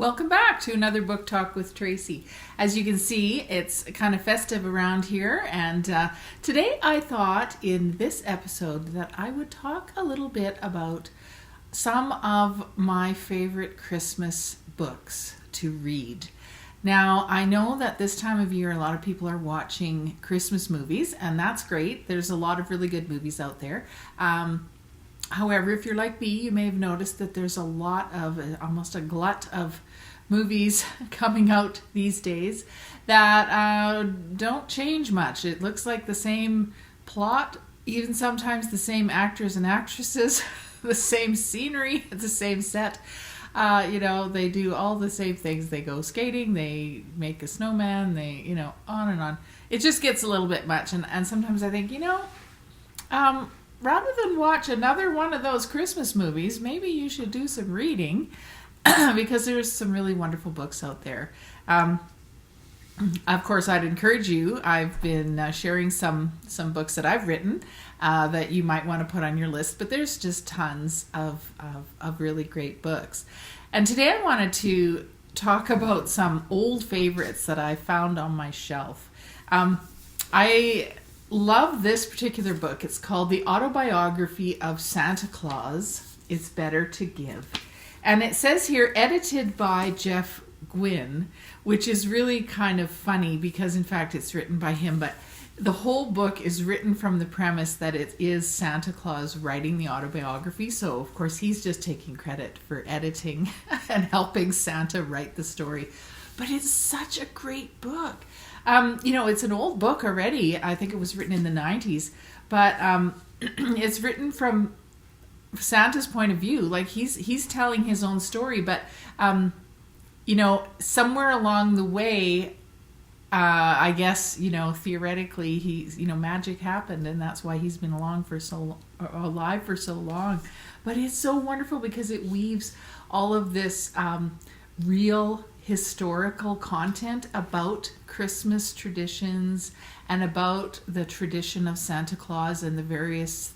Welcome back to another Book Talk with Tracy. As you can see, it's kind of festive around here, and today I thought in this episode that I would talk a little bit about some of my favorite Christmas books to read. Now, I know that this time of year a lot of people are watching Christmas movies, and that's great. There's a lot of really good movies out there. However, if you're like me, you may have noticed that there's a lot of, almost a glut of movies coming out these days that don't change much. It looks like the same plot, even sometimes the same actors and actresses, the same scenery, the same set. They do all the same things. They go skating, they make a snowman, on and on. It just gets a little bit much. And sometimes I think, rather than watch another one of those Christmas movies, maybe you should do some reading because there's some really wonderful books out there. Of course, I'd encourage you. I've been sharing some books that I've written that you might want to put on your list, but there's just tons of really great books. And today I wanted to talk about some old favorites that I found on my shelf. I love this particular book. It's called The Autobiography of Santa Claus. It's Better to Give. And it says here, edited by Jeff Gwynne, which is really kind of funny because, in fact, it's written by him. But the whole book is written from the premise that it is Santa Claus writing the autobiography. So, of course, he's just taking credit for editing and helping Santa write the story. But it's such a great book. It's an old book already. I think it was written in the 90s, but it's written from Santa's point of view. Like he's telling his own story, but somewhere along the way, I guess theoretically magic happened, and that's why he's been alive for so long. But it's so wonderful because it weaves all of this real historical content about Christmas traditions and about the tradition of Santa Claus and the various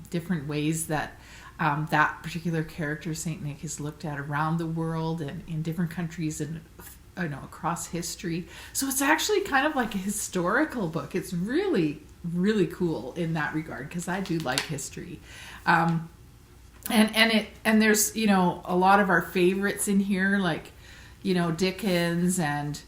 different ways that that particular character, Saint Nick, is looked at around the world and in different countries and across history. So it's actually kind of like a historical book. It's really, really cool in that regard because I do like history. And there's a lot of our favorites in here, like Dickens, and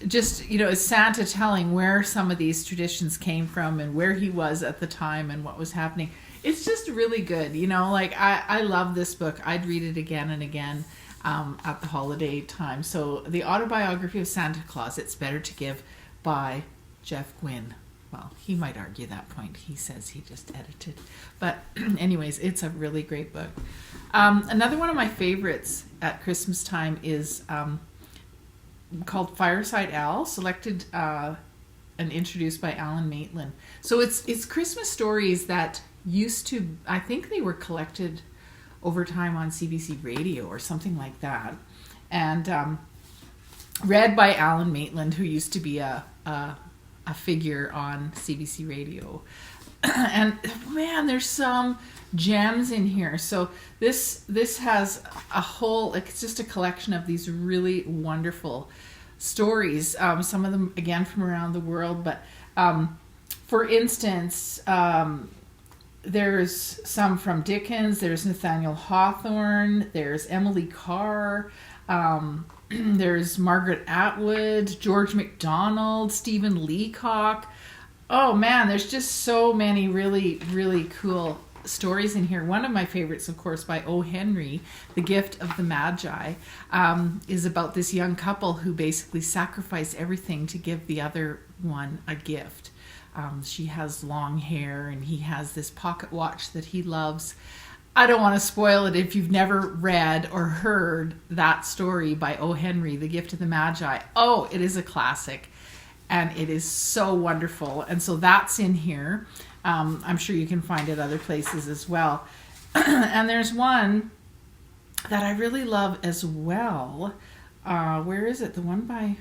just is Santa telling where some of these traditions came from and where he was at the time and what was happening. It's just really good. I love this book. I'd read it again and again at the holiday time. So The Autobiography of Santa Claus, It's Better to Give by Jeff Gwynne. Well, he might argue that point. He says he just edited. But anyways, it's a really great book. Another one of my favorites at Christmas time is called Fireside, selected and introduced by Alan Maitland. So it's Christmas stories that used to, I think they were collected over time on CBC Radio or something like that. And read by Alan Maitland, who used to be a figure on CBC Radio. And man, there's some gems in here. So this has a whole, it's just a collection of these really wonderful stories. Some of them again from around the world, but for instance, there's some from Dickens, there's Nathaniel Hawthorne, there's Emily Carr, there's Margaret Atwood, George MacDonald, Stephen Leacock. Oh man, there's just so many really, really cool stories in here. One of my favorites, of course, by O. Henry, The Gift of the Magi, is about this young couple who basically sacrifice everything to give the other one a gift. She has long hair and he has this pocket watch that he loves. I don't want to spoil it if you've never read or heard that story by O. Henry, The Gift of the Magi. Oh, it is a classic and it is so wonderful. And so that's in here. I'm sure you can find it other places as well. And there's one that I really love as well. Where is it? The one by...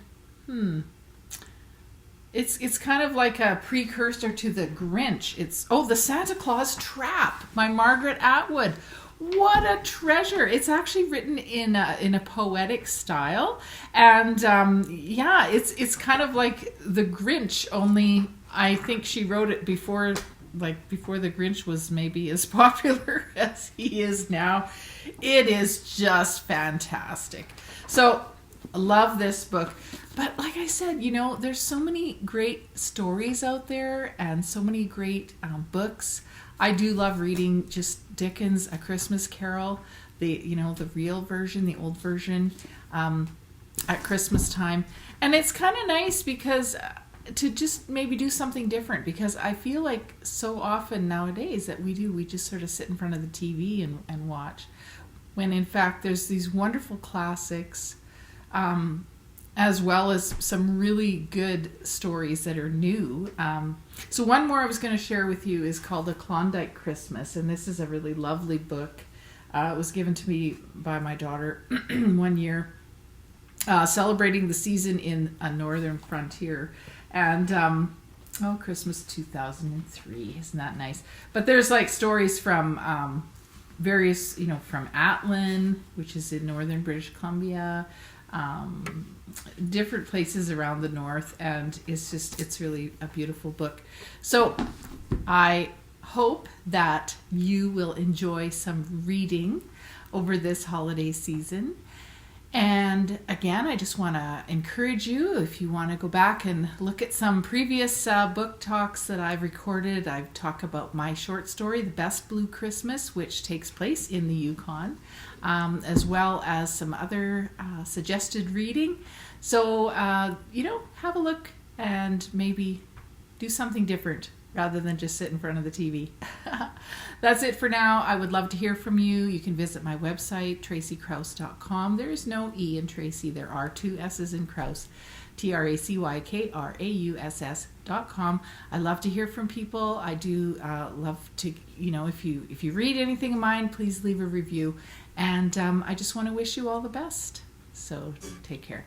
It's kind of like a precursor to The Grinch. It's The Santa Claus Trap by Margaret Atwood. What a treasure! It's actually written in a poetic style, and yeah, it's kind of like The Grinch. Only I think she wrote it before the Grinch was maybe as popular as he is now. It is just fantastic. So I love this book. But like I said, there's so many great stories out there and so many great books. I do love reading just Dickens' A Christmas Carol, the real version, the old version, at Christmas time. And it's kind of nice because to just maybe do something different, because I feel like so often nowadays that we just sort of sit in front of the TV and watch, when in fact there's these wonderful classics, as well as some really good stories that are new. So one more I was going to share with you is called A Klondike Christmas, and this is a really lovely book. It was given to me by my daughter one year, celebrating the season in a northern frontier. And, Christmas 2003, isn't that nice? But there's like stories from various, from Atwood, which is in northern British Columbia, different places around the north, and it's really a beautiful book. So I hope that you will enjoy some reading over this holiday season. And again, I just want to encourage you, if you want to go back and look at some previous book talks that I've recorded. I've talked about my short story, The Best Blue Christmas, which takes place in the Yukon, as well as some other suggested reading. So, have a look and maybe do something different rather than just sit in front of the TV. That's it for now. I would love to hear from you. You can visit my website, tracykraus.com. There is no E in Tracy. There are 2 S's in Kraus, TracyKraus.com. I love to hear from people. I do love to, if you read anything of mine, please leave a review. And I just want to wish you all the best. So take care.